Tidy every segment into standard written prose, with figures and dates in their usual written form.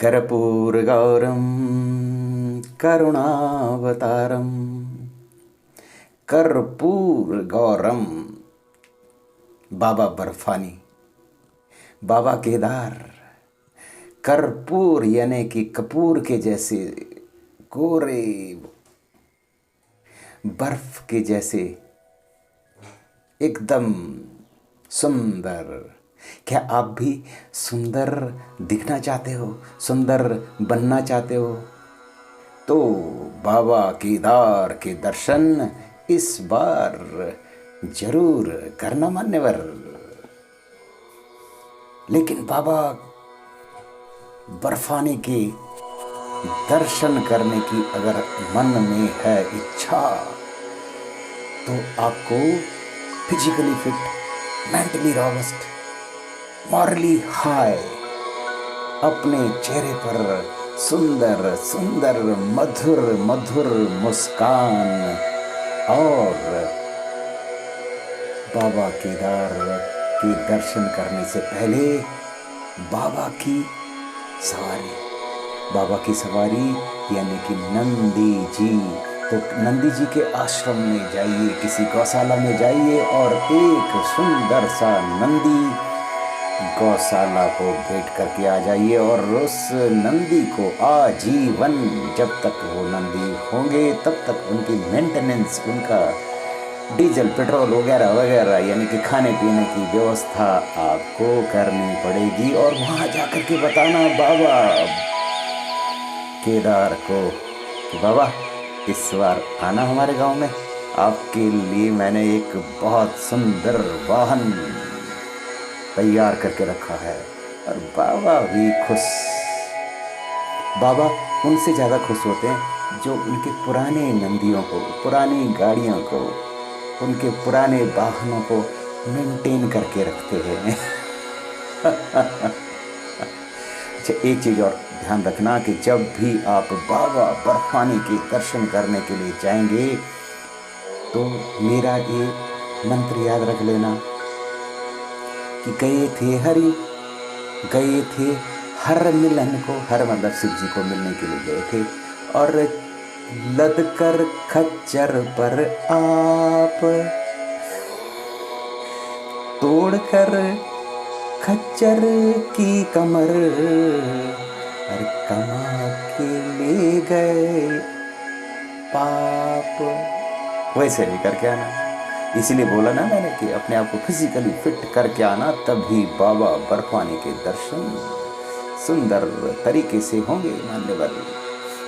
कर्पूरगौरं करुणावतारं कर्पूरगौरम। बाबा बर्फानी, बाबा केदार, कर्पूर यानी कि कपूर के जैसे गोरे, बर्फ के जैसे एकदम सुंदर। क्या आप भी सुंदर दिखना चाहते हो, सुंदर बनना चाहते हो? तो बाबा केदार के दर्शन इस बार जरूर करना मान्यवर। लेकिन बाबा बर्फानी के दर्शन करने की अगर मन में है इच्छा, तो आपको physically fit, mentally robust, morally high, अपने चेहरे पर सुंदर सुंदर मधुर मधुर मुस्कान और बाबा केदार के दर्शन करने से पहले बाबा की सवारी, बाबा की सवारी यानी कि नंदी जी। तो नंदी जी के आश्रम में जाइए, किसी गौशाला में जाइए और एक सुंदर सा नंदी गौशाला को भेंट करके आ जाइए। और उस नंदी को आजीवन, जब तक वो नंदी होंगे तब तक उनकी मेंटेनेंस, उनका डीजल पेट्रोल वगैरह वगैरह यानी कि खाने पीने की व्यवस्था आपको करनी पड़ेगी। और वहाँ जाकर के बताना बाबा केदार को कि बाबा इस बार आना हमारे गांव में, आपके लिए मैंने एक बहुत सुंदर वाहन तैयार करके रखा है। और बाबा भी खुश। बाबा उनसे ज़्यादा खुश होते हैं जो उनके पुराने नंदियों को, पुरानी गाड़ियों को, उनके पुराने वाहनों को मेंटेन करके रखते हैं। अच्छा, एक चीज़ और ध्यान रखना कि जब भी आप बाबा बर्फानी के दर्शन करने के लिए जाएंगे तो मेरा ये मंत्र याद रख लेना कि गए थे हरि, गए थे हर मिलन को, हर मतलब शिव जी को मिलने के लिए गए थे। और लद कर खच्चर पर आप, तोड़ कर खच्चर की कमर, और कमा के ले गए पाप। वैसे नहीं करके आना, इसीलिए बोला ना मैंने कि अपने आप को फिजिकली फिट करके आना, तभी बाबा बर्फानी के दर्शन सुंदर तरीके से होंगे मान्यवर।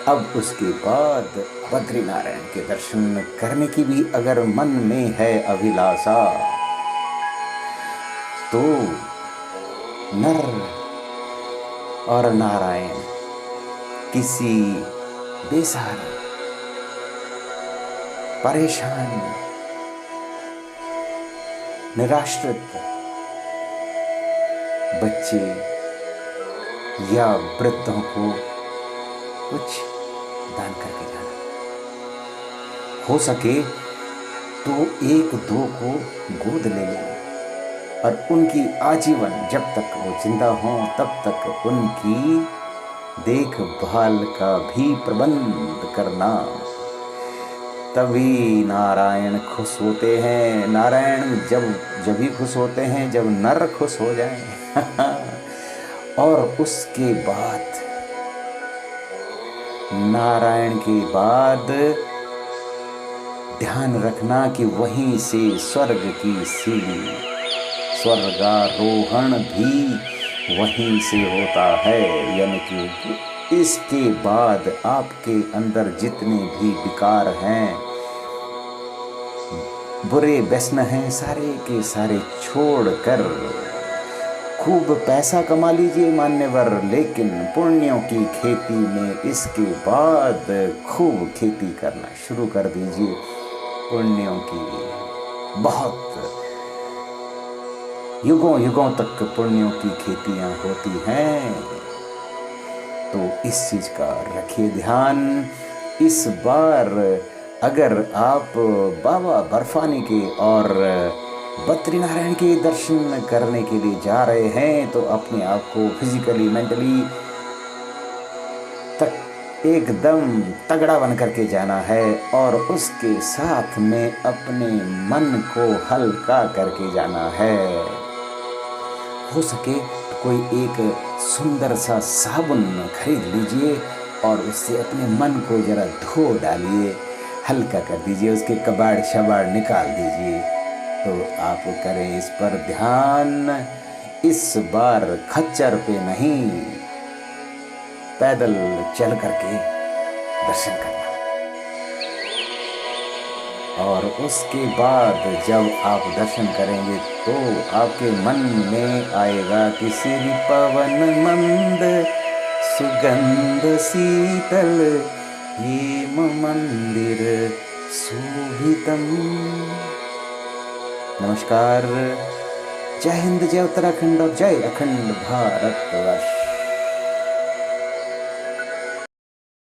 अब उसके बाद बद्रीनारायण के दर्शन करने की भी अगर मन में है अभिलाषा, तो नर और नारायण किसी बेसहारा, परेशान, निराश्रित बच्चे या वृद्धों को कुछ दान करके जाना। हो सके तो एक दो को गोद ले लेना और उनकी आजीवन, जब तक वो जिंदा हों तब तक उनकी देखभाल का भी प्रबंध करना। तभी नारायण खुश होते हैं। नारायण जब भी खुश होते हैं जब नर खुश हो जाएं। और उसके बाद नारायण के बाद ध्यान रखना कि वहीं से स्वर्ग की सीढ़ी, स्वर्गारोहण भी वहीं से होता है। यानी कि इसके बाद आपके अंदर जितने भी विकार हैं, बुरे व्यसन हैं, सारे के सारे छोड़कर खूब पैसा कमा लीजिए मान्यवर। लेकिन पुण्यों की खेती में इसके बाद खूब खेती करना शुरू कर दीजिए। पुण्यों की बहुत युगों युगों तक पुण्यों की खेतियां होती हैं। तो इस चीज का रखिए ध्यान। इस बार अगर आप बाबा बर्फानी के और बद्रीनारायण के दर्शन करने के लिए जा रहे हैं तो अपने आप को फिजिकली, मेंटली एकदम तगड़ा बन करके जाना है और उसके साथ में अपने मन को हल्का करके जाना है। हो सके तो कोई एक सुंदर सा साबुन खरीद लीजिए और उससे अपने मन को जरा धो डालिए, हल्का कर दीजिए, उसके कबाड़ शबाड़ निकाल दीजिए। तो आप करें इस पर ध्यान, इस बार खच्चर पे नहीं, पैदल चल करके दर्शन करना। और उसके बाद जब आप दर्शन करेंगे तो आपके मन में आएगा कि श्री पवन मंद सुगंध शीतल हेम मंदिर शोभितम। नमस्कार, जय हिंद, जय उत्तराखंड और जय अखंड भारतवर्ष।